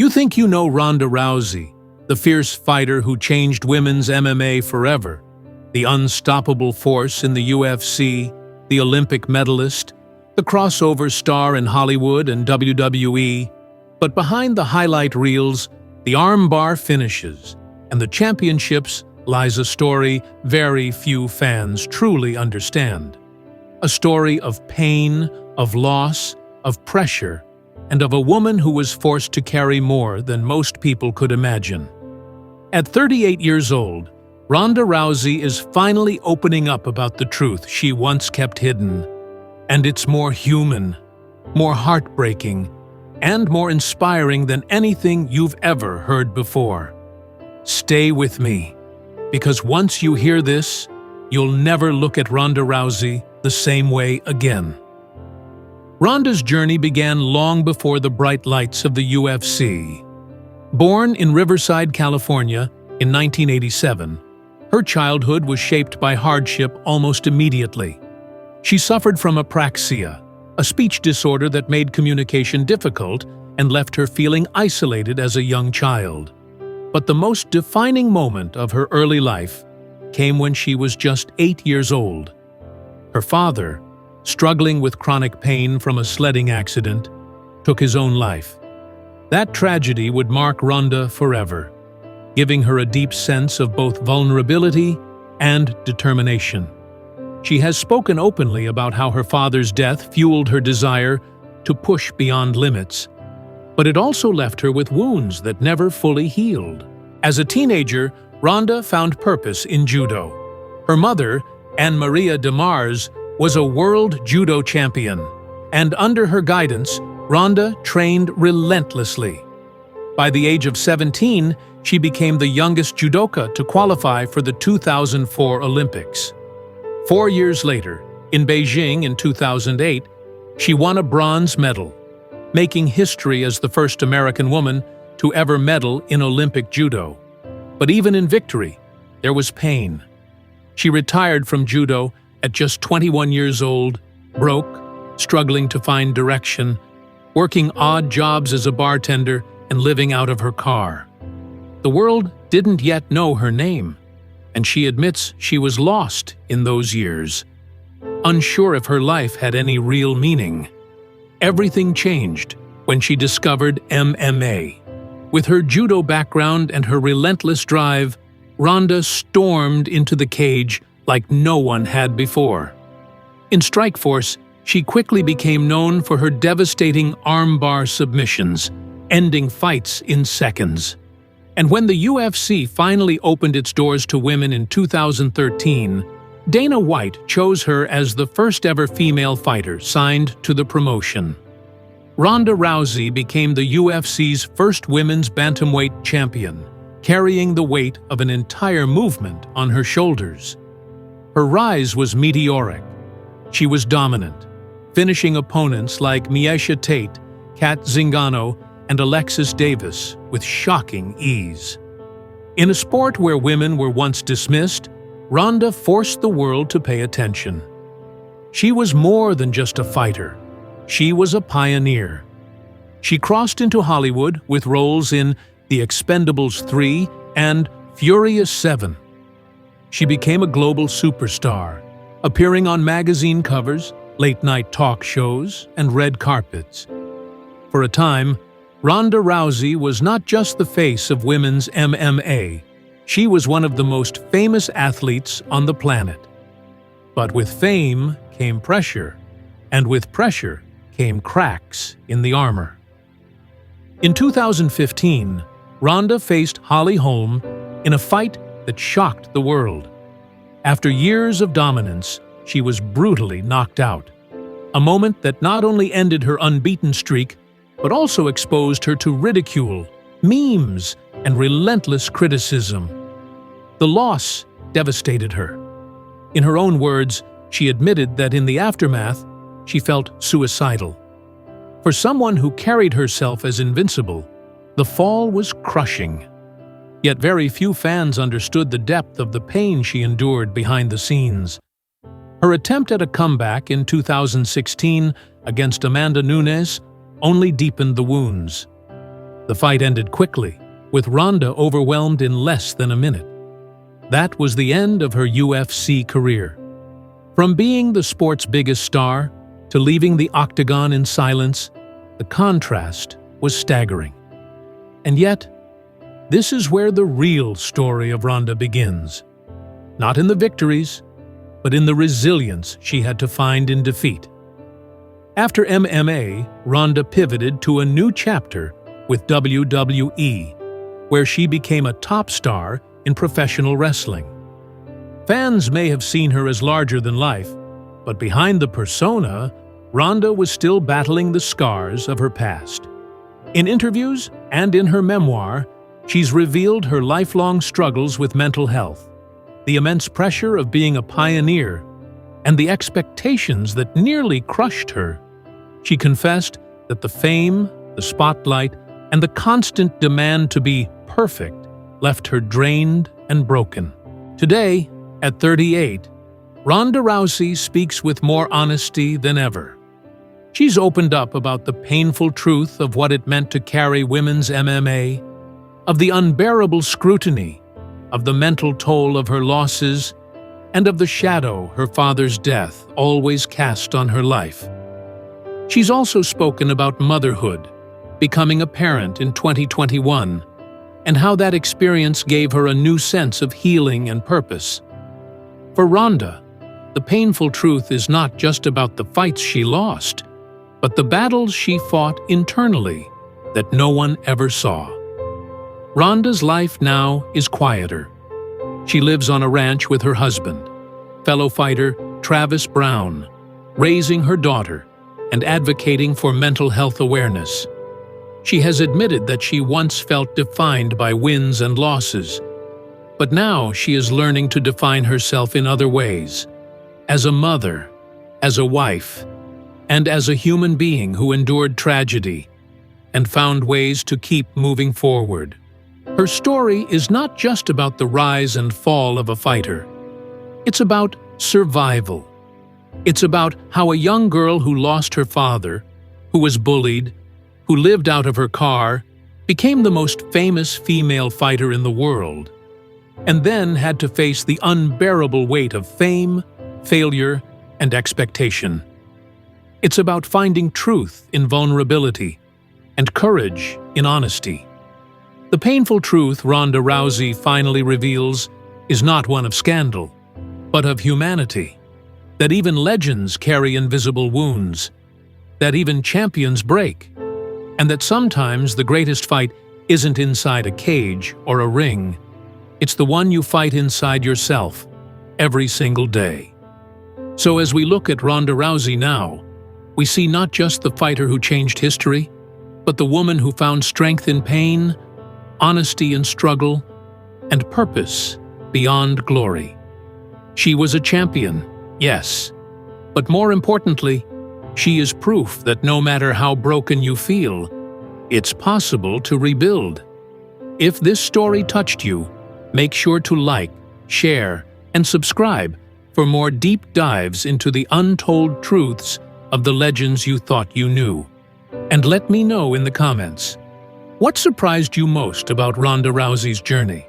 You think you know Ronda Rousey, the fierce fighter who changed women's MMA forever, the unstoppable force in the UFC, the Olympic medalist, the crossover star in Hollywood and WWE. But behind the highlight reels, the armbar finishes, and the championships lies a story very few fans truly understand. A story of pain, of loss, of pressure, and of a woman who was forced to carry more than most people could imagine. At 38 years old, Ronda Rousey is finally opening up about the truth she once kept hidden. And it's more human, more heartbreaking, and more inspiring than anything you've ever heard before. Stay with me, because once you hear this, you'll never look at Ronda Rousey the same way again. Ronda's journey began long before the bright lights of the UFC. Born in Riverside, California in 1987, her childhood was shaped by hardship almost immediately. She suffered from apraxia, a speech disorder that made communication difficult and left her feeling isolated as a young child. But the most defining moment of her early life came when she was just 8 years old. Her father, struggling with chronic pain from a sledding accident, took his own life. That tragedy would mark Ronda forever, giving her a deep sense of both vulnerability and determination. She has spoken openly about how her father's death fueled her desire to push beyond limits, but it also left her with wounds that never fully healed. As a teenager, Ronda found purpose in judo. Her mother, Anne-Maria de Mars, was a world judo champion, and under her guidance, Ronda trained relentlessly. By the age of 17, she became the youngest judoka to qualify for the 2004 Olympics. 4 years later, in Beijing in 2008, she won a bronze medal, making history as the first American woman to ever medal in Olympic judo. But even in victory, there was pain. She retired from judo at just 21 years old, broke, struggling to find direction, working odd jobs as a bartender and living out of her car. The world didn't yet know her name, and she admits she was lost in those years, unsure if her life had any real meaning. Everything changed when she discovered MMA. With her judo background and her relentless drive, Ronda stormed into the cage like no one had before. In Strikeforce, she quickly became known for her devastating armbar submissions, ending fights in seconds. And when the UFC finally opened its doors to women in 2013, Dana White chose her as the first ever female fighter signed to the promotion. Ronda Rousey became the UFC's first women's bantamweight champion, carrying the weight of an entire movement on her shoulders. Her rise was meteoric. She was dominant, finishing opponents like Miesha Tate, Kat Zingano, and Alexis Davis with shocking ease. In a sport where women were once dismissed, Ronda forced the world to pay attention. She was more than just a fighter. She was a pioneer. She crossed into Hollywood with roles in The Expendables 3 and Furious 7. She became a global superstar, appearing on magazine covers, late-night talk shows, and red carpets. For a time, Ronda Rousey was not just the face of women's MMA. She was one of the most famous athletes on the planet. But with fame came pressure, and with pressure came cracks in the armor. In 2015, Ronda faced Holly Holm in a fight that shocked the world. After years of dominance, she was brutally knocked out. A moment that not only ended her unbeaten streak, but also exposed her to ridicule, memes, and relentless criticism. The loss devastated her. In her own words, she admitted that in the aftermath, she felt suicidal. For someone who carried herself as invincible, the fall was crushing. Yet very few fans understood the depth of the pain she endured behind the scenes. Her attempt at a comeback in 2016 against Amanda Nunes only deepened the wounds. The fight ended quickly, with Ronda overwhelmed in less than a minute. That was the end of her UFC career. From being the sport's biggest star to leaving the octagon in silence, the contrast was staggering. And yet, this is where the real story of Ronda begins. Not in the victories, but in the resilience she had to find in defeat. After MMA, Ronda pivoted to a new chapter with WWE, where she became a top star in professional wrestling. Fans may have seen her as larger than life, but behind the persona, Ronda was still battling the scars of her past. In interviews and in her memoir, she's revealed her lifelong struggles with mental health, the immense pressure of being a pioneer, and the expectations that nearly crushed her. She confessed that the fame, the spotlight, and the constant demand to be perfect left her drained and broken. Today, at 38, Ronda Rousey speaks with more honesty than ever. She's opened up about the painful truth of what it meant to carry women's MMA, of the unbearable scrutiny, of the mental toll of her losses, and of the shadow her father's death always cast on her life. She's also spoken about motherhood, becoming a parent in 2021, and how that experience gave her a new sense of healing and purpose. For Ronda, the painful truth is not just about the fights she lost, but the battles she fought internally that no one ever saw. Ronda's life now is quieter. She lives on a ranch with her husband, fellow fighter Travis Brown, raising her daughter and advocating for mental health awareness. She has admitted that she once felt defined by wins and losses, but now she is learning to define herself in other ways, as a mother, as a wife, and as a human being who endured tragedy and found ways to keep moving forward. Her story is not just about the rise and fall of a fighter. It's about survival. It's about how a young girl who lost her father, who was bullied, who lived out of her car, became the most famous female fighter in the world, and then had to face the unbearable weight of fame, failure, and expectation. It's about finding truth in vulnerability and courage in honesty. The painful truth Ronda Rousey finally reveals is not one of scandal, but of humanity. That even legends carry invisible wounds, that even champions break, and that sometimes the greatest fight isn't inside a cage or a ring. It's the one you fight inside yourself, every single day. So as we look at Ronda Rousey now, we see not just the fighter who changed history, but the woman who found strength in pain, honesty in struggle, and purpose beyond glory. She was a champion, yes, but more importantly, she is proof that no matter how broken you feel, it's possible to rebuild. If this story touched you, make sure to like, share, and subscribe for more deep dives into the untold truths of the legends you thought you knew. And let me know in the comments, what surprised you most about Ronda Rousey's journey?